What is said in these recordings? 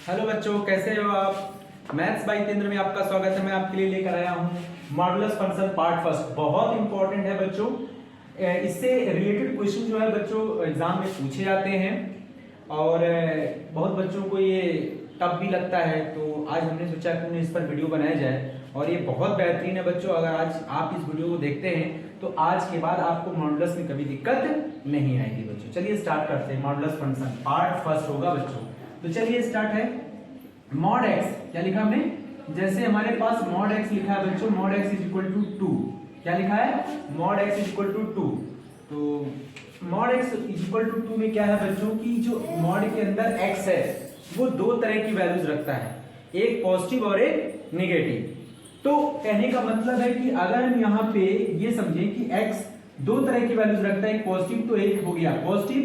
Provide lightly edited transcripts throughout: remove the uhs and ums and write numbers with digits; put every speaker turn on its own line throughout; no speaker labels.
Hello बच्चों, कैसे हो आप। मैथ्स बाय तेंद्र में आपका स्वागत है। मैं आपके लिए लेकर आया हूँ मॉडुलस फंक्शन पार्ट फर्स्ट। बहुत इंपॉर्टेंट है बच्चों। इससे रिलेटेड क्वेश्चन जो है बच्चों एग्जाम में पूछे जाते हैं और बहुत बच्चों को ये टफ भी लगता है। तो आज हमने सोचा कि इस पर वीडियो बनाया जाए और ये बहुत बेहतरीन है बच्चों। अगर आज आप इस वीडियो को देखते हैं तो आज के बाद आपको मॉडुलस में कभी दिक्कत नहीं आएगी बच्चों। चलिए स्टार्ट करते हैं। मॉडुलस फंक्शन पार्ट फर्स्ट होगा बच्चों। तो चलिए स्टार्ट है। मॉड एक्स क्या लिखा हमने, जैसे हमारे पास मॉड एक्स लिखा है बच्चों, mod x is equal to 2। क्या लिखा है, mod x is equal to 2। तो mod x is equal to 2 में क्या है बच्चों की जो मॉड के अंदर एक्स है वो दो तरह की वैल्यूज रखता है, एक पॉजिटिव और एक नेगेटिव। तो कहने का मतलब है कि अगर हम यहाँ पे ये समझें कि x दो तरह की वैल्यूज रखता है, एक पॉजिटिव तो एक हो गया पॉजिटिव,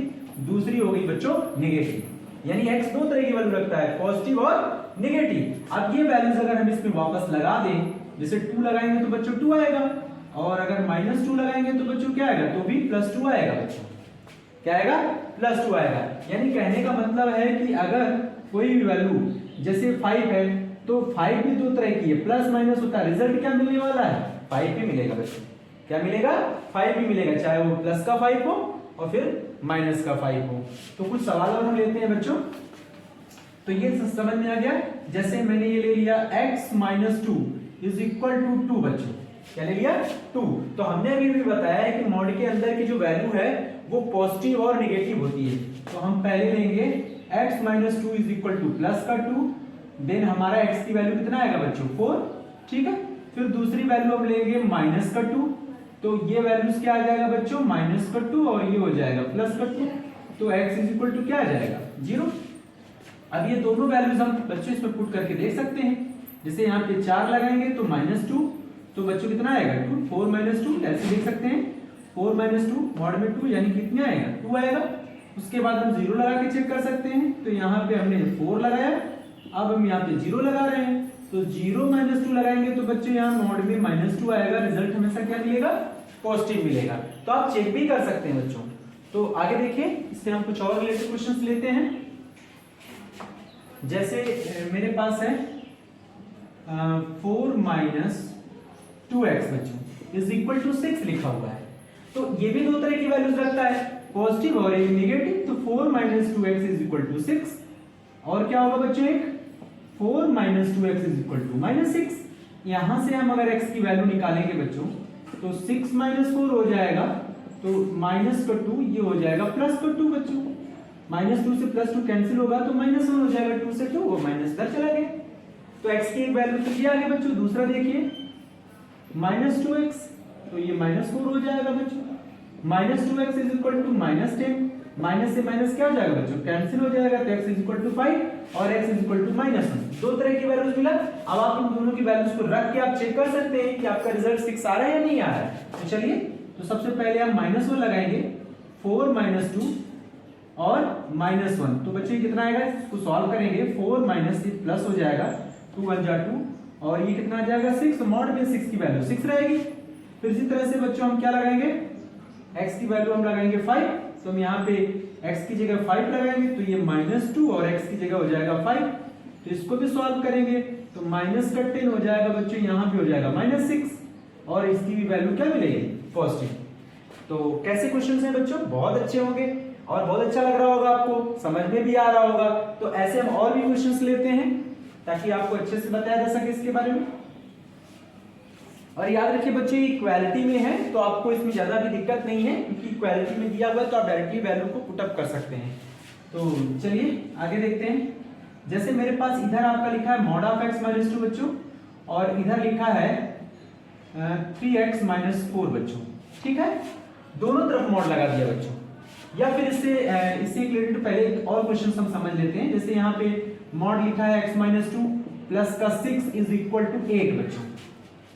दूसरी हो गई बच्चों नेगेटिव। यानी x दो तरह की वैल्यू रखता है, पॉजिटिव और नेगेटिव। अब ये वैल्यूज अगर हम इसमें वापस लगा दें, जैसे 2 लगाएंगे तो बच्चों 2 आएगा, और अगर -2 लगाएंगे तो बच्चों क्या आएगा, तो भी +2 आएगा बच्चों। क्या आएगा, +2 आएगा। यानी कहने का मतलब है कि अगर कोई भी वैल्यू जैसे 5 है तो 5 भी दो तरह की है, प्लस माइनस होता है, रिजल्ट क्या मिलने वाला है, 5 भी मिलेगा बच्चों। क्या मिलेगा, 5 भी मिलेगा, चाहे वो प्लस का 5 हो और फिर माइनस का 5 हो। तो कुछ सवाल और हम लेते हैं बच्चों। तो ये समझ में आ गया। जैसे मैंने ये ले लिया x - 2 इज इक्वल टू 2 बच्चों। क्या ले लिया, 2। तो हमने अभी भी बताया है कि मॉड के अंदर की जो वैल्यू है वो पॉजिटिव और नेगेटिव होती है। तो हम पहले लेंगे x - 2 is equal two plus का 2, देन हमारा x की वैल्यू कितना आएगा बच्चों, 4। ठीक है, फिर दूसरी वैल्यू हम लेंगे माइनस का 2, तो ये वैल्यूज क्या आ जाएगा बच्चों, माइनस का 2 और ये हो जाएगा प्लस का 2। तो x इज इक्वल टू क्या आ जाएगा, 0। अब ये दोनों वैल्यूज हम बच्चों इसमें पुट करके देख सकते हैं। जैसे यहाँ पे 4 लगाएंगे तो -2, तो बच्चों कितना आएगा, 2। 4 - 2 ऐसे देख सकते हैं, 4 - 2 मॉड में 2 यानी कितने आएगा, 2 आएगा। उसके बाद हम 0 लगा के चेक कर सकते हैं। तो यहाँ पे हमने 4 लगाया, अब हम यहाँ पे 0 लगा रहे हैं, तो 0 - 2 लगाएंगे तो बच्चों यहाँ मॉड में -2 आएगा। रिजल्ट हमेशा क्या मिलेगा, पॉजिटिव मिलेगा। तो आप चेक भी कर सकते हैं बच्चों। तो आगे देखिए, इससे हम कुछ और रिलेटेड क्वेश्चंस लेते हैं। जैसे मेरे पास है 4 - 2x बच्चों इज इक्वल टू 6 लिखा हुआ है। तो ये भी दो तरह की वैल्यूज रखता है, पॉजिटिव और एक नेगेटिव। तो 4 - 2x इज इक्वल टू 6, और क्या होगा बच्चों, एक 4 - 2x इज इक्वल टू -6। यहां से हम अगर x की वैल्यू निकालेंगे बच्चों तो 6 - 4 हो जाएगा, तो -2 ये हो जाएगा +2 बच्चों। -2 से +2 कैंसिल होगा तो -1 हो जाएगा, 2 से 2 वो माइनस इधर चला गया। तो x की एक वैल्यू तो ये आ गया बच्चों। दूसरा देखिए -2x, तो ये -4 हो जाएगा बच्चों। -2x is equal to -10, minus से माइनस क्या हो जाएगा बच्चों, कैंसिल हो जाएगा। तो x इज इक्वल टू 5 और x इज इक्वल टू -1। दो तरह की वैल्यूज मिला। अब आप इन दोनों की वैल्यूज को रख के आप चेक कर सकते हैं कि आपका रिजल्ट 6 आ रहा है या नहीं आ रहा है। तो चलिए, तो सबसे पहले हम -1 लगाएंगे, 4 - 2 और -1। तो बच्चे कितना आएगा, इसको सॉल्व करेंगे, 4 माइनस से प्लस हो जाएगा, 2 1 जा 2, और ये कितना आ जाएगा 6। मॉड में 6 की वैल्यू 6 रहेगी। फिर इसी तरह से बच्चों हम क्या लगाएंगे, x की वैल्यू हम लगाएंगे 5, तो हम यहाँ पे x की जगह 5 लगाएंगे, तो ये -2 और x की जगह हो जाएगा 5। तो इसको भी सॉल्व करेंगे तो -10 हो जाएगा बच्चों, यहाँ पे हो जाएगा -6, और इसकी भी वैल्यू क्या मिलेगी, पॉजिटिव। तो कैसे क्वेश्चंस हैं बच्चों, बहुत अच्छे होंगे और बहुत अच्छा लग रहा होगा आपको, समझ में भी आ रहा होगा। तो ऐसे हम और भी क्वेश्चंस लेते हैं ताकि आपको अच्छे से बताया जा सके इसके बारे में। और याद रखिए बच्चे, इक्वालिटी में है तो आपको इसमें ज्यादा भी दिक्कत नहीं है, क्योंकि इक्वालिटी में दिया हुआ है तो आप डायरेक्टली वैल्यू को पुट अप कर सकते हैं। तो चलिए आगे देखते हैं। जैसे मेरे पास इधर आपका लिखा है मॉड ऑफ x - 2 बच्चों, और इधर लिखा है 3x - 4 बच्चों। ठीक है, दोनों तरफ मॉड लगा दिया बच्चों। या फिर इससे रिलेटेड पहले एक और क्वेश्चन हम समझ लेते हैं। जैसे यहाँ पे मॉड लिखा है x - 2 प्लस का 6 इज इक्वल टू 8 बच्चों।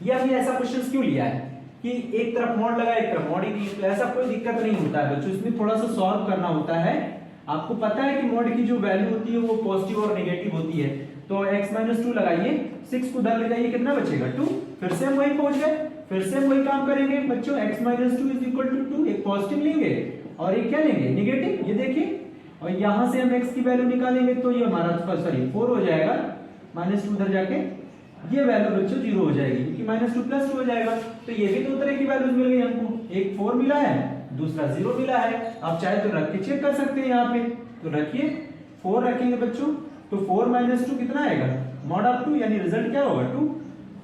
ये हमने ऐसा क्वेश्चन क्यों लिया है कि एक तरफ मॉड लगा एक तरफ मॉड ही नहीं, तो ऐसा कोई दिक्कत नहीं होता है बच्चों। इसमें थोड़ा सा सॉल्व करना होता है। आपको पता है कि मॉड की जो वैल्यू होती है वो पॉजिटिव और नेगेटिव होती है। तो x - 2 लगाइए, 6 को उधर ले जाइए, कितना बचेगा, 2। फिर से हम वही पहुंच गए, फिर से हम वही काम करेंगे बच्चों। x - 2 इज इक्वल टू 2, एक पॉजिटिव लेंगे और एक क्या लेंगे, नेगेटिव। ये देखिए और यहां से हम x की वैल्यू निकालेंगे तो ये हमारा 4 हो जाएगा, -2 उधर जाके ये वैल्यू बच्चों 0 हो जाएगी क्योंकि -2 +2 हो जाएगा। तो ये भी दो तरह की वैल्यूज मिल गई हमको, एक 4 मिला है, दूसरा 0 मिला है। आप चाहे तो रख के चेक कर सकते हैं यहाँ पे, तो रखिए 4 रखेंगे बच्चों तो 4 - 2 कितना आएगा, mod ऑफ 2, यानी रिजल्ट क्या होगा 2।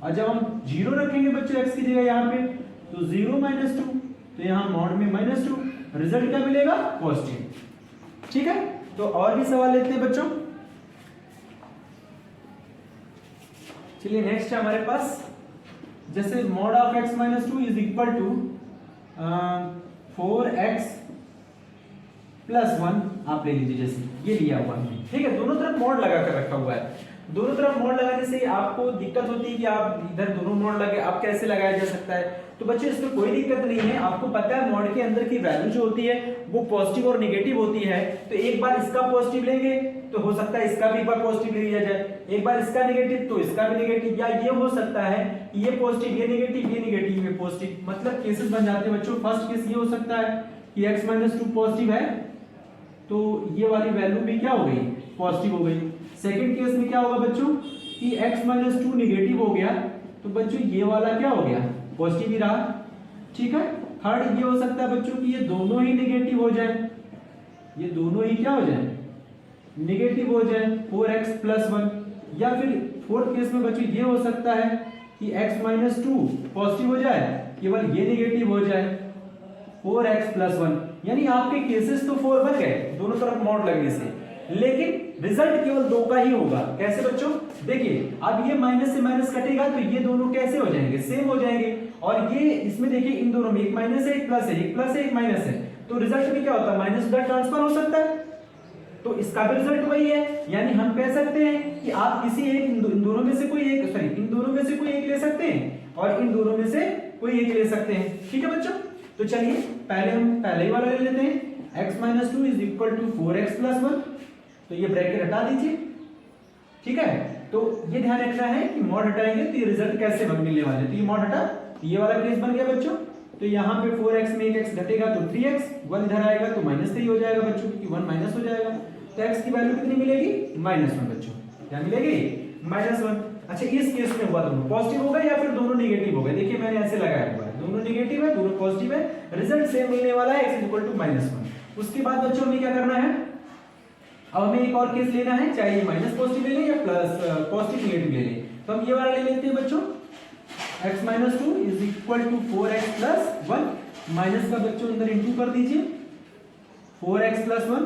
और जब हम 0 रखेंगे बच्चों x की जगह यहाँ पे तो 0 - 2, तो यहाँ मॉड में -2, रिजल्ट क्या मिलेगा, पॉजिटिव। ठीक है, तो और भी सवाल लेते हैं बच्चों। चलिए नेक्स्ट है हमारे पास, जैसे mod of x - 2 is equal to 4x + 1 आप ले लीजिए, जैसे ये लिया हुआ है। ठीक है, दोनों तरफ मोड लगा कर रखा हुआ है। दोनों तरफ मोड लगाने से आपको दिक्कत होती है कि आप इधर दोनों मोड लगे, आप कैसे लगाया जा सकता है। तो बच्चों इसमें कोई दिक्कत नहीं है, आपको पता है मोड के अंदर की वैल्यू जो होती है वो पॉजिटिव और नेगेटिव होती है। तो एक बार इसका पॉजिटिव लेंगे तो हो सकता है इसका भी एक बार पॉजिटिव ले लिया जाए, एक बार इसका नेगेटिव तो इसका भी नेगेटिव, या ये हो सकता है कि ये पॉजिटिव ये नेगेटिव ये पॉजिटिव, मतलब केसेस बन जाते हैं बच्चों। फर्स्ट केस ये हो सकता है कि x - 2 पॉजिटिव है तो ये वाली वैल्यू भी क्या हो गई, पॉजिटिव हो गई। सेकंड केस में क्या होगा बच्चों कि x - 2 नेगेटिव हो गया तो बच्चों ये वाला क्या हो गया, पॉजिटिव ही रहा। ठीक है, थर्ड ये हो सकता है बच्चों कि ये दोनों ही नेगेटिव हो जाए, ये दोनों ही क्या हो जाए, नेगेटिव हो जाए, 4x + 1। या फिर फोर्थ केस में बच्चों ये हो सकता है कि x - 2 पॉजिटिव हो जाए, केवल ये नेगेटिव हो जाए, 4x + 1। यानी आपके केसेस तो 4 बन गए दोनों तरफ मॉड लगने से, लेकिन रिजल्ट केवल 2 का ही होगा। कैसे बच्चों, देखिए अब ये माइनस से माइनस कटेगा तो ये दोनों कैसे हो जाएंगे, सेम हो जाएंगे। और ये इसमें देखिए इन दोनों में एक माइनस है एक प्लस है, एक प्लस है एक माइनस है, तो रिजल्ट में क्या होता है, माइनस उधर ट्रांसफर हो सकता है, तो इसका भी रिजल्ट वही है। यानी हम कह सकते हैं कि आप किसी एक इन दोनों में से कोई एक, सॉरी इन दोनों में से कोई एक ले सकते हैं और इन दोनों में से कोई एक ले सकते हैं। ठीक है बच्चों, तो चलिए पहले हम पहले ही वाला ले लेते हैं, x - 2 is equal to 4x + 1। तो ये ब्रैकेट हटा दीजिए। ठीक है, तो ये ध्यान रखना है कि मॉड हटाएंगे तो ये रिजल्ट कैसे मिलने वाले, तो ये मॉड हटा, तो ये वाला केस बन गया बच्चों। तो यहाँ पे 4x में एक x घटेगा तो 3x, 1 इधर आएगा तो -3 हो जाएगा बच्चों, क्योंकि 1 माइनस हो जाएगा। तो x की वैल्यू कितनी मिलेगी, -1 बच्चों, क्या मिलेगी, -1। अच्छा इस केस में हुआ दोनों पॉजिटिव हो गए या फिर दोनों नेगेटिव हो गए, देखिए मैंने ऐसे लगाया हुआ है, दोनों नेगेटिव है दोनों पॉजिटिव है, रिजल्ट सेम मिलने वाला है, x = -1। उसके बाद बच्चों हमें क्या करना है, अब हमें एक और केस लेना है, चाहे ये माइनस पॉजिटिव ले लें या प्लस पॉजिटिव नेगेटिव ले लें। तो हम ये वाला ले लेते हैं बच्चों, x - 2 is equal to 4x + 1, minus का बच्चों अंदर इंटू कर दीजिए 4x + 1,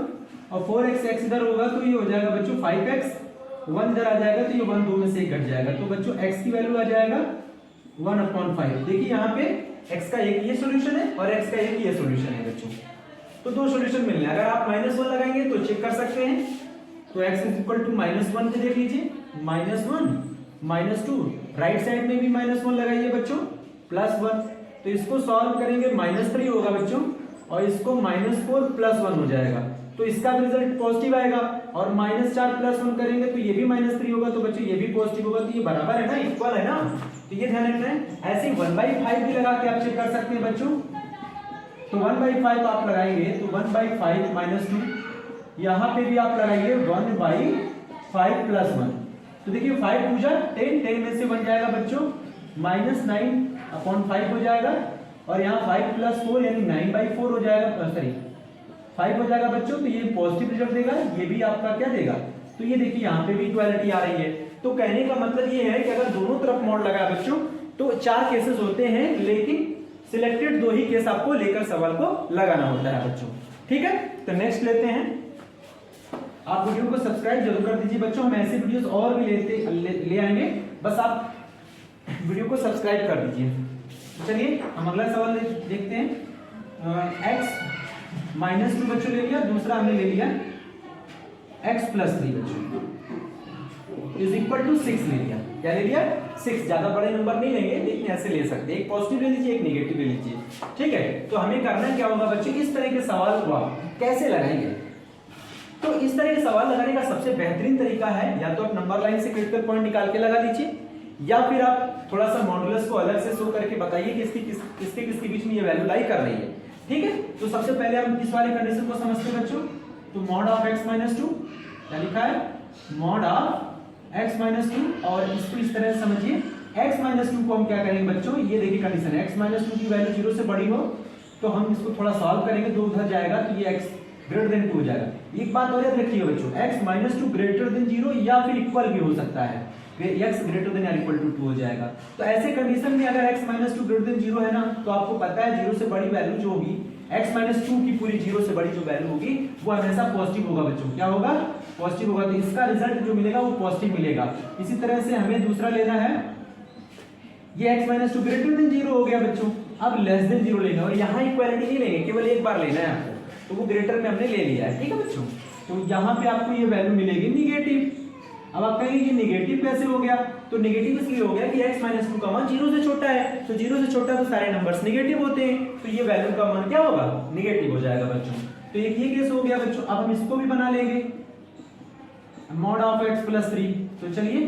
और 4x x इधर होगा तो ये हो जाएगा बच्चों 5x, 1 इधर आ जाएगा तो ये 1 2 में से एक घट जाएगा, तो बच्चों x की वैल्यू आ जाएगा 1/5। देखिए यहाँ पे x का एक ये सॉल्यूशन है और x का एक ये सॉल्यूशन है बच्चों, तो दो सॉल्यूशन मिलने। अगर आप -1 लगाएंगे तो चेक कर सकते हैं, तो x = -1 पे देख लीजिए, -1 - 2, राइट साइड में भी -1 लगाइए बच्चों, +1, तो इसको सॉल्व करेंगे -3 होगा बच्चों, और इसको -4 + 1 हो जाएगा, तो इसका रिजल्ट पॉजिटिव आएगा। और -4 + 1 करेंगे तो ये भी -3 होगा, तो बच्चों ये भी पॉजिटिव होगा, तो ये बराबर है ना, इक्वल है ना, तो ये ध्यान रखना है। ऐसे 1/5 भी लगा के आप चेक कर सकते हैं बच्चों, तो 1/5 आप लगाएंगे तो 1/5 - 2, यहाँ पे भी आप लगाइए 1/5 + 1, तो देखिए 5 × 10, 10 में से बन जाएगा बच्चों -9/5 हो जाएगा, और यहाँ 5 + 4 यानी 9/4 हो जाएगा, सॉरी 5 हो जाएगा बच्चों, तो ये पॉजिटिव रिजल्ट देगा, ये भी आपका क्या देगा, तो ये देखिए यहाँ पे भी इक्वालिटी आ रही है। तो कहने का मतलब ये है कि अगर दोनों तरफ मॉड लगा बच्चों तो 4 केसेस होते हैं, लेकिन सिलेक्टेड 2 ही केस आपको लेकर सवाल को लगाना होता है बच्चों। ठीक है, तो नेक्स्ट लेते हैं, आप वीडियो को सब्सक्राइब जरूर कर दीजिए बच्चों, हम ऐसे वीडियोस और भी ले आएंगे, बस आप वीडियो को सब्सक्राइब कर दीजिए। चलिए हम अगला सवाल देखते हैं, x - 2 बच्चों ले लिया, दूसरा हमने ले लिया x + 3 बच्चों इज इक्वल टू 6 ले लिया, क्या ले लिया 6, ज्यादा बड़े नंबर नहीं लेंगे, लेकिन ऐसे ले सकते हैं, एक पॉजिटिव ले लीजिए एक नेगेटिव ले लीजिए। ठीक है, तो हमें करना क्या होगा बच्चों, इस तरह के सवाल को आप कैसे लगाएंगे, तो इस तरह के सवाल लगाने का सबसे बेहतरीन तरीका है, या तो आप नंबर लाइन से क्रिटिकल पॉइंट निकाल के लगा लीजिए, या फिर आप थोड़ा सा मॉडुलस को अलग से शो करके बताइए कि किसके बीच में ये वैल्यू लाई कर रही है। ठीक है, तो सबसे पहले हम इस वाले कंडीशन को समझते हैं बच्चों, तो mod of x minus two क्या लिखा है, mod of x minus two, और इसको इस तरह से समझिए x माइनस टू को हम क्या करेंगे बच्चों, ये देखिए कंडीशन है x माइनस टू की वैल्यू 0 से बड़ी हो तो हम इसको थोड़ा सॉल्व करेंगे, तो उधर जाएगा तो ये x ग्रेटर देन 2 हो जाएगा। एक बात और याद रखिए बच्चों, x minus two greater than 0 या फिर इक्वल भी हो सकता है, x ग्रेटर देन या इक्वल टू 2 हो जाएगा। तो ऐसे कंडीशन में अगर x minus two greater than 0 है ना, तो आपको पता है 0 से बड़ी वैल्यू जो होगी x माइनस टू की पूरी 0 से बड़ी जो वैल्यू होगी वो हमेशा पॉजिटिव होगा बच्चों, क्या होगा, पॉजिटिव होगा। तो इसका रिजल्ट जो मिलेगा वो पॉजिटिव मिलेगा। इसी तरह से हमें दूसरा लेना है, ये x minus two greater than 0 हो गया बच्चों, अब लेस देन 0 लेना, और यहाँ इक्वालिटी नहीं लेंगे, केवल एक बार लेना है आपको, तो वो ग्रेटर में हमने ले लिया है, ठीक है बच्चों। तो यहाँ पे आपको ये वैल्यू मिलेगी निगेटिव। अब आप कहेंगे ये निगेटिव कैसे हो गया, तो निगेटिव इसलिए हो गया कि x माइनस टू का मान 0 से छोटा है, तो 0 से छोटा तो सारे नंबर्स निगेटिव होते हैं, तो ये वैल्यू का मान क्या होगा, निगेटिव हो जाएगा बच्चों। तो एक ये केस हो गया बच्चों। अब हम इसको भी बना लेंगे, मॉड ऑफ x प्लस 3, तो चलिए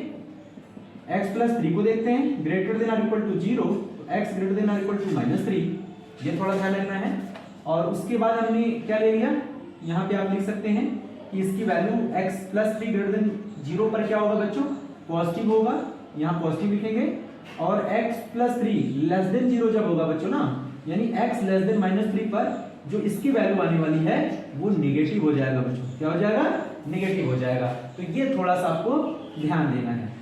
x प्लस 3 को देखते हैं, ग्रेटर देन और इक्वल टू 0, तो x ग्रेटर देन और इक्वल टू माइनस 3, ये थोड़ा ध्यान रखना है। और उसके बाद हमने क्या ले लिया, यहाँ पे आप लिख सकते हैं कि इसकी value x plus 3 greater than 0 पर क्या होगा बच्चों, पॉजिटिव होगा, यहाँ पॉजिटिव लिखेंगे। और x प्लस 3 लेस देन 0 जब होगा बच्चों ना, यानी x लेस देन माइनस 3 पर जो इसकी वैल्यू आने वाली है वो निगेटिव हो जाएगा बच्चों, क्या हो जाएगा, निगेटिव हो जाएगा। तो ये थोड़ा सा आपको ध्यान देना है,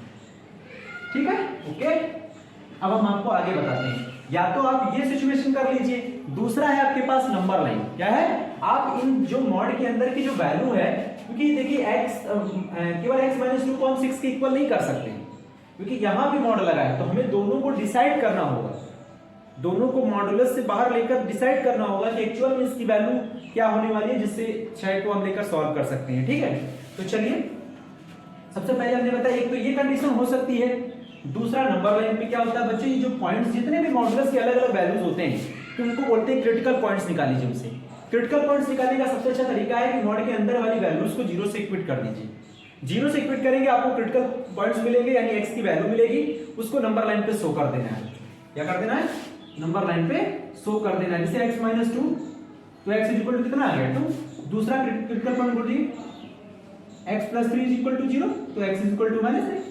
ठीक है, ओके। अब हम आपको आगे बताते हैं, या तो आप ये सिचुएशन कर लीजिए, दूसरा है आपके पास नंबर लाइन, क्या है, आप इन जो मॉड के अंदर की जो वैल्यू है, क्योंकि देखिए x केवल x माइनस टू को हम 6 के इक्वल नहीं कर सकते, क्योंकि यहां भी मॉड लगा है, तो हमें दोनों को डिसाइड करना होगा, दोनों को मॉडुलस से बाहर लेकर डिसाइड करना होगा कि एक्चुअल में इसकी वैल्यू क्या होने वाली है, जिससे क्षय को हम लेकर सॉल्व कर सकते हैं, ठीक है। तो चलिए सबसे पहले हमने बताया एक तो ये कंडीशन हो सकती है, दूसरा नंबर लाइन पे क्या होता है बच्चों, ये जो पॉइंट्स जितने भी मॉडुलस के अलग अलग वैल्यूज होते हैं तो उनको बोलते हैं क्रिटिकल पॉइंट्स निकाल लीजिए उनसे। क्रिटिकल पॉइंट्स निकालने का सबसे अच्छा तरीका है कि मॉड के अंदर वाली वैल्यूज को 0 से इक्विट कर दीजिए, 0 से इक्विट करेंगे आपको क्रिटिकल पॉइंट्स मिलेंगे, यानी x की वैल्यू मिलेगी, उसको नंबर लाइन पे शो कर देना है, क्या कर देना है, नंबर लाइन पे शो कर देना है। जैसे x माइनस 2, तो x इज इक्वल टू कितना आ गया, तो दूसरा क्रिटिकल पॉइंट बोलिए x plus 3 is equal to 0, तो x is equal to minus 3।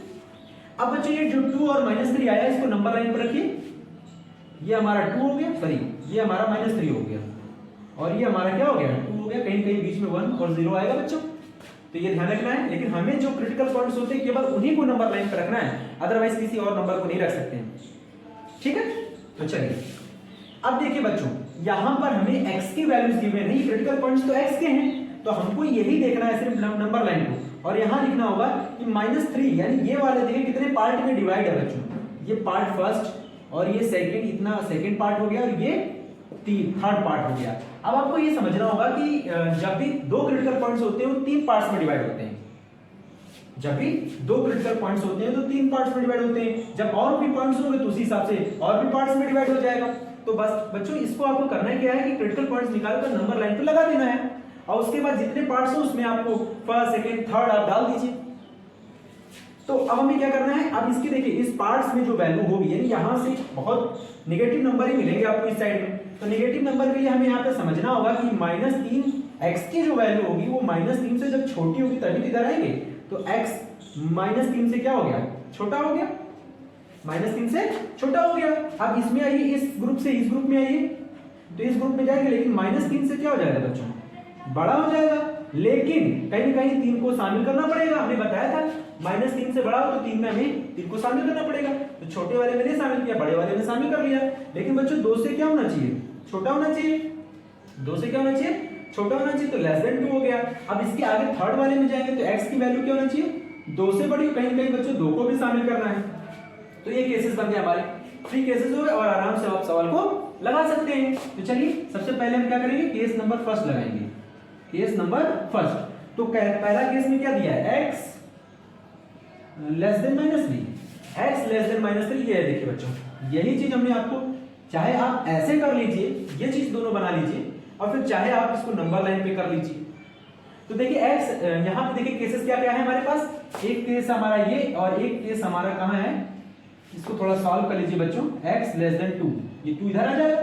अब बच्चों ये जो 2 और माइनस 3 आया इसको नंबर लाइन पर रखिए, ये हमारा 2 हो गया, सॉरी ये हमारा माइनस 3 हो गया, और ये हमारा क्या हो गया, 2 हो गया, कहीं कहीं बीच में 1 और 0 आएगा बच्चों, तो ये ध्यान रखना है। लेकिन हमें जो क्रिटिकल पॉइंट्स होते हैं केवल उन्हीं को नंबर लाइन पर रखना है, अदरवाइज किसी और नंबर को नहीं रख सकते हैं, ठीक है। तो चलिए अब देखिए बच्चों, यहां पर हमें x की वैल्यूज दी हुई नहीं, क्रिटिकल पॉइंट्स तो x के हैं, तो हमको यही देखना है सिर्फ नंबर लाइन को, और यहां लिखना होगा कि -3, यानी ये वाले देखिए कितने पार्ट में डिवाइड है बच्चों, ये पार्ट फर्स्ट और ये सेकंड, इतना सेकंड पार्ट हो गया, और ये थर्ड पार्ट हो गया। अब आपको ये समझना होगा कि जब भी दो क्रिटिकल पॉइंट्स होते हैं वो 3 पार्ट्स में डिवाइड होते हैं, जब भी दो क्रिटिकल पॉइंट्स होते हैं तो 3 पार्ट्स में डिवाइड होते हैं, जब और भी पॉइंट्स होंगे तो उसी हिसाब से और भी पार्ट्स में डिवाइड हो जाएगा। तो बस बच्चों इसको आपको करना क्या है कि क्रिटिकल पॉइंट्स निकालकर नंबर लाइन पे लगा देना है, और उसके बाद जितने पार्ट्स हो उसमें आपको फर्स्ट सेकंड थर्ड आप डाल दीजिए। तो अब हमें क्या करना है, अब इसके देखिए इस पार्ट्स में जो वैल्यू होगी, यानी यहां से बहुत नेगेटिव नंबर ही मिलेंगे आपको इस साइड में, तो नेगेटिव नंबर के लिए हमें यहाँ पे समझना होगा कि -3 x की जो वैल्यू होगी वो -3 से जब छोटी होगी तभी इधर आएंगे, तो x -3 से क्या हो गया, छोटा हो गया, -3 से छोटा हो गया। अब इसमें आइए, इस ग्रुप से इस ग्रुप में आइए, तो इस ग्रुप में जाएंगे, लेकिन -3 से क्या हो जाएगा बच्चों, बड़ा हो जाएगा, लेकिन कहीं ना कहीं 3 को शामिल करना पड़ेगा, हमने बताया था -3 से बड़ा हो तो 3 में हमें 3 को शामिल करना पड़ेगा, तो छोटे वाले में नहीं शामिल किया, बड़े वाले में शामिल कर लिया। लेकिन बच्चों 2 से क्या होना चाहिए, छोटा होना चाहिए, 2 से क्या होना चाहिए, छोटा होना चाहिए, तो लेस देन 2 हो गया। अब इसके आगे थर्ड वाले में जाएंगे तो x की वैल्यू क्या होना चाहिए, 2 से बड़ी, कहीं कहीं बच्चों 2 को भी शामिल करना है। तो ये केसेस बन गए हमारे, 3 केसेस हो गए, और आराम से आप सवाल को लगा सकते हैं। तो चलिए सबसे पहले हम क्या करेंगे, केस नंबर फर्स्ट लगाएंगे, केस नंबर फर्स्ट। तो पहला केस में क्या दिया है, x less than -3, x less than -3, ये है देखिए बच्चों, यही चीज हमने आपको, चाहे आप ऐसे कर लीजिए, ये चीज दोनों बना लीजिए, और फिर चाहे आप इसको नंबर लाइन पे कर लीजिए। तो देखिए x यहाँ पे देखिए केसेस क्या क्या है हमारे पास, एक केस हमारा ये और एक केस हमारा कहाँ है, इसको थोड़ा सॉल्व कर लीजिए बच्चों, x लेस देन 2, ये 2 इधर आ जाएगा,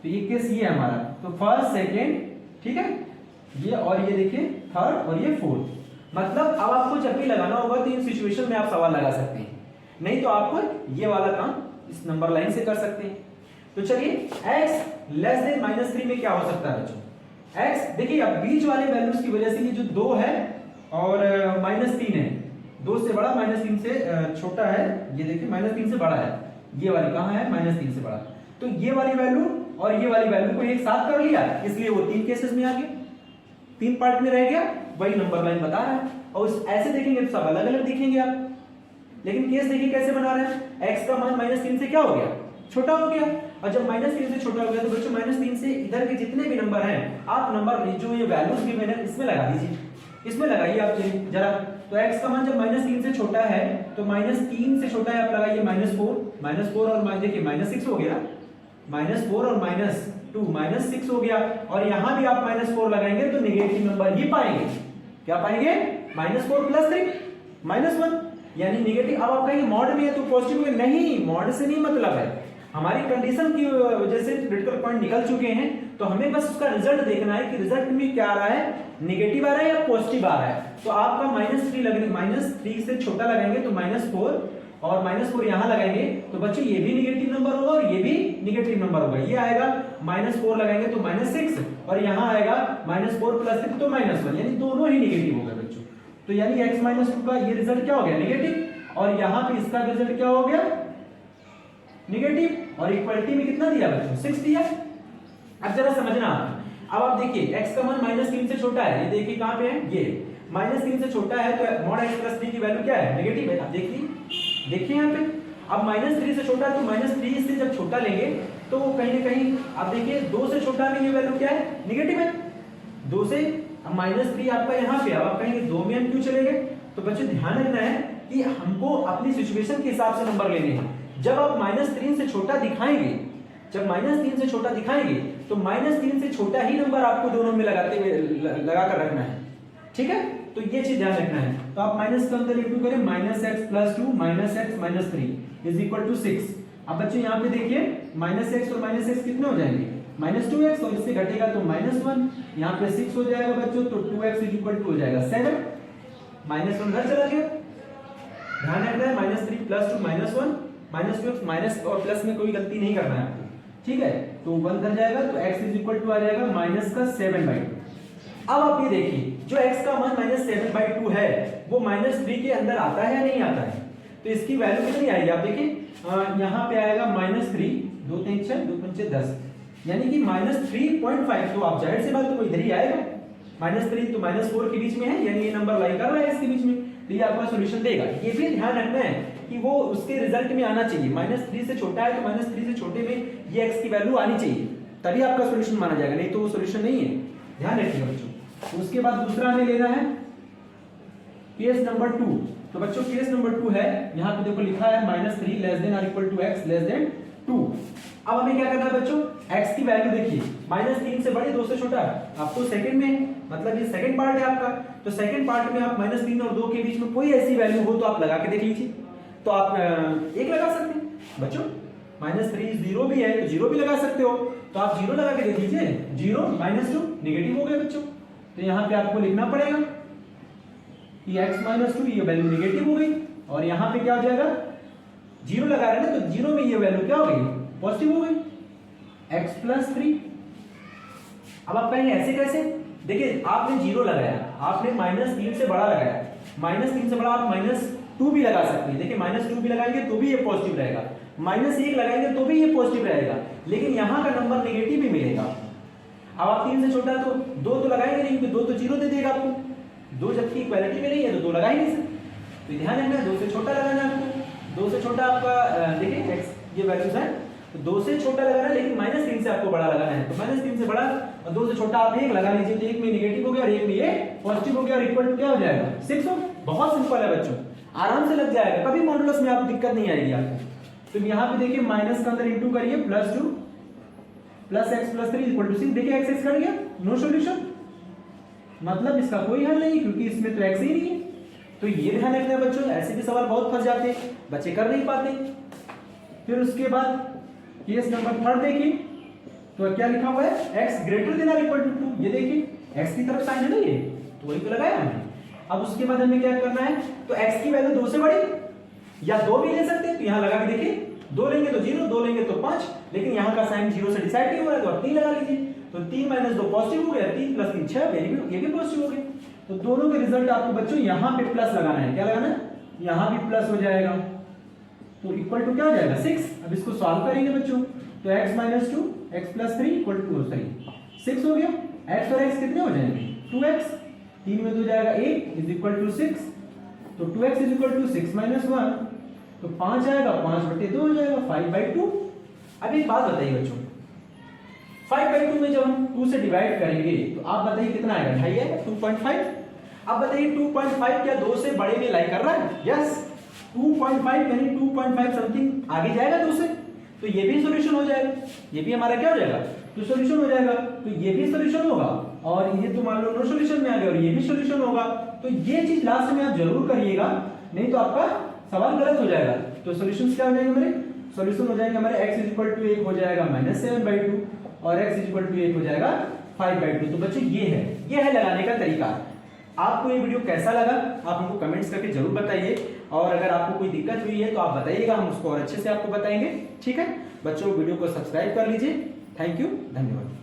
तो ये केस ये है हमारा, तो फर्स्ट सेकेंड, ठीक है, ये और ये देखिए थर्ड और ये फोर्थ। मतलब अब आपको जब भी लगाना होगा तो इन सिचुएशन में आप सवाल लगा सकते हैं, नहीं तो आपको ये वाला काम इस नंबर लाइन से कर सकते हैं। तो चलिए x लेस देन -3 में क्या हो सकता है बच्चों? x देखिए अब बीच वाले वैल्यूज की वजह से ये जो 2 है और -3 है, 2 से बड़ा -3 से छोटा है, ये देखिए -3 से बड़ा है, ये वाली कहाँ है? -3 से बड़ा। तो ये वाली वैल्यू और ये वाली वैल्यू को एक साथ कर लिया, इसलिए वो 3 केसेस में आ गया, 3 पार्ट में रह गया, वही नंबर लाइन बता रहा है। और ऐसे देखेंगे तो सब अलग अलग दिखेंगे आप, लेकिन केस देखिए कैसे बना रहे हैं। x का मान -3 से क्या हो गया? छोटा हो गया। और जब -3 से छोटा हो गया तो बच्चों -3 से इधर के जितने भी नंबर हैं आप नंबर जो ये वैल्यूज गिवन है इसमें लगा दीजिए, इसमें लगाइए आप जरा। तो x का मान जब -3 से छोटा है तो -3 से छोटा है आप लगाइए -4 और देखिए -6 हो गया, -4 और -2 -6 हो गया। और यहां भी आप -4 लगाएंगे तो नेगेटिव नंबर ही पाएंगे। क्या पाएंगे? -4 + 3 -1, यानी नेगेटिव। अब आप कहेंगे मॉड में है तो पॉजिटिव में, नहीं, मॉड से नहीं मतलब है, हमारी कंडीशन की वजह से क्रिटिकल पॉइंट निकल चुके हैं, तो हमें बस उसका रिजल्ट देखना है कि रिजल्ट में क्या आ रहा है, नेगेटिव आ रहा है या पॉजिटिव आ रहा है। तो आपका -3 लगने, -3 से छोटा लगाएंगे तो -4 और -4 यहां लगाएंगे तो बच्चों ये भी नेगेटिव नंबर होगा और ये भी नेगेटिव नंबर होगा। ये आएगा -4 लगाएंगे तो -6 और यहां आएगा -4 + 3 तो -1, यानी दोनों ही नेगेटिव हो गए बच्चों। तो यानी x - 2 का ये रिजल्ट क्या हो गया? नेगेटिव। और यहां पे इसका रिजल्ट क्या हो गया? नेगेटिव। और इक्वलिटी में कितना दिया बच्चों? 6 दिया। अब जरा समझना, अब आप देखिए x का मान -3 से छोटा है, ये देखिए कहां पे है, ये -3 से छोटा है तो mod x + 3 की वैल्यू क्या है? नेगेटिव है। आप देखिए यहां पे, अब -3 से छोटा है तो -3 से जब छोटा लेंगे तो कहीं ना कहीं आप देखिए 2 से छोटा में ये वैल्यू क्या है? नेगेटिव है। 2 से अब -3 आपका यहाँ पे, अब आप कहेंगे 2 में हम क्यों चले गए? तो बच्चों ध्यान रखना है कि हमको अपनी सिचुएशन के हिसाब से नंबर लेने हैं। जब आप -3 से छोटा दिखाएंगे, जब -3 से छोटा दिखाएंगे तो -3 से छोटा ही नंबर आपको दोनों में लगाते हुए लगा कर रखना है, ठीक है? तो ये चीज ध्यान रखना है। तो आप माइनस के अंदर इंटू करें, -x + 2 -x - 3 = 6। अब बच्चों यहाँ पे देखिए -x और -x कितने हो जाएंगे? -2x, और इससे घटेगा तो -1, यहाँ पे 6 हो जाएगा बच्चों, तो 2x = हो जाएगा 7, -1 उधर चला गया। ध्यान रखना है -3 + 2 -1, -2x, माइनस और प्लस में कोई गलती नहीं करना है आपको, ठीक है? तो 1 उधर जाएगा तो x = आ जाएगा -7/2। अब आप ये देखिए जो x का मान -7/2 है वो -3 के अंदर आता है या नहीं आता है? तो इसकी वैल्यू कितनी आएगी? आप देखिए यहाँ पे आएगा -3, 2 3 6 2 5 10, यानी कि -3.5। तो आप जाहिर सी बात, तो इधर ही आएगा। -3 तो -4 के बीच में है, यानी ये नंबर लाई कर रहा है इसके बीच में, तो ये आपका सॉल्यूशन देगा। ये भी ध्यान रखना है कि वो उसके रिजल्ट में आना चाहिए। -3 से छोटा है तो -3 से छोटे में ये x की वैल्यू आनी चाहिए, तभी आपका सॉल्यूशन माना जाएगा, नहीं तो वो सॉल्यूशन नहीं है। ध्यान रखिएगा बच्चों। उसके बाद दूसरा हमें लेना है केस नंबर 2। तो बच्चों केस नंबर 2 है, यहाँ पे देखो लिखा है -3 < x 2। अब हमें क्या करना है बच्चों? x की वैल्यू देखिए, -3 से बड़ी, 2 से छोटा, आप तो सेकंड में, मतलब ये सेकंड पार्ट है आपका। तो सेकंड पार्ट में आप -3 और 2 के बीच में कोई ऐसी वैल्यू हो तो आप लगा के देख लीजिए। तो आप 1 लगा सकते हैं बच्चों, -3 0 भी है तो 0 भी लगा सकते हो, तो आप 0 लगा के देख लीजिए। 0 -2 नेगेटिव हो गए बच्चों, तो यहाँ पे आपको लिखना पड़ेगा कि x - 2 ये वैल्यू नेगेटिव हो गई, और यहाँ पे क्या हो जाएगा? 0 लगा रहे हैं ना, तो 0 में ये वैल्यू क्या हो गई? पॉजिटिव हो गई, x + 3। अब आप कहेंगे ऐसे कैसे? देखिए आपने 0 लगाया, आपने -3 से बड़ा लगाया, -3 से बड़ा आप -2 भी लगा सकते हैं। देखिए -2 भी लगाएंगे तो भी ये पॉजिटिव रहेगा, -1 लगाएंगे तो भी ये पॉजिटिव रहेगा, लेकिन यहाँ का नंबर नेगेटिव भी मिलेगा। अब आप 3 से छोटा तो 2 तो लगाएंगे नहीं, क्योंकि 2 तो 0 दे देगा आपको, 2 जबकि इक्वालिटी में नहीं है तो 2 लगा ही नहीं सकते। तो ध्यान रखना है 2 से छोटा लगाना है आपको। 2 से छोटा आपका देखिए x ये वैल्यूज है, तो 2 से छोटा लगाना है, लेकिन -3 से आपको बड़ा लगाना है। तो -3 से बड़ा और 2 से छोटा आप 1 लगा लीजिए, तो 1 में नेगेटिव हो गया और 1 में ये पॉजिटिव हो गया, और इक्वल टू क्या हो जाएगा? 6 हो। बहुत सिंपल है बच्चों, आराम से लग जाएगा, कभी मॉडुलस में आपको दिक्कत नहीं आएगी आपको। तो यहाँ पे देखिए माइनस के अंदर इंटू करिए, +2 + x + 3 = 6। देखिए x कट गया, नो सॉल्यूशन, मतलब इसका कोई हल नहीं, क्योंकि इसमें तो x ही नहीं है। तो ये ध्यान रखना है बच्चों, ऐसे भी सवाल बहुत फंस जाते हैं, बच्चे कर नहीं पाते। फिर उसके बाद केस नंबर 3 देखिए, तो क्या लिखा हुआ है? x > 2। ये देखिए x की तरफ साइन है ना, तो वही तो लगाया हमने। अब उसके बाद हमें क्या करना है, तो x की वैल्यू 2 से बड़ी या 2 भी ले सकते हैं, तो यहाँ लगा के देखिए, 2 लेंगे तो 0, 2 लेंगे तो 5, लेकिन यहाँ का साइन 0 से डिसाइड नहीं हो रहा है, तो आप 3 लगा लीजिए। तो 3 - 2 पॉजिटिव हो गया, 3 + 3 6, ये भी पॉजिटिव हो गया। तो दोनों के रिजल्ट आपको बच्चों यहाँ पे प्लस लगाना है। क्या लगाना है? यहाँ भी प्लस हो जाएगा, तो इक्वल टू क्या हो जाएगा 6। अब इसको सॉल्व करेंगे बच्चों, तो x - 2 x + 3 = 2 6 हो गया। x और x कितने हो जाएंगे 2x, 3 में 2 जाएगा 8 = 6, तो 2x = 6 - 1, तो 5 आएगा, 5/2 हो जाएगा 5/2। अब एक बात बताइए बच्चों, 5/2 में जब हम 2 से डिवाइड करेंगे तो आप बताइए कितना आएगा, 2.5 आएगा, 2.5। अब बताइए 2.5 क्या 2 से बड़े में लाई कर रहा है? यस, 2.5 यानी 2.5 समथिंग आगे जाएगा 2 से, तो ये भी सॉल्यूशन हो जाएगा, ये भी हमारा क्या हो जाएगा, तो सॉल्यूशन हो जाएगा। तो ये भी सॉल्यूशन होगा, और ये तो मान लो नो सॉल्यूशन में आ गया, और ये भी सॉल्यूशन होगा। तो ये चीज लास्ट में आप जरूर करिएगा, नहीं तो आपका सवाल गलत हो जाएगा। तो सॉल्यूशंस क्या हो जाएंगे हमारे, सॉल्यूशन हो जाएगा हमारे x = 1 हो जाएगा -7/2, और x = 1 हो जाएगा 5/2। तो बच्चों ये है लगाने का तरीका। आपको ये वीडियो कैसा लगा आप हमको कमेंट्स करके जरूर बताइए, और अगर आपको कोई दिक्कत हुई है तो आप बताइएगा, हम उसको और अच्छे से आपको बताएंगे। ठीक है बच्चों, वीडियो को सब्सक्राइब कर लीजिए। थैंक यू, धन्यवाद।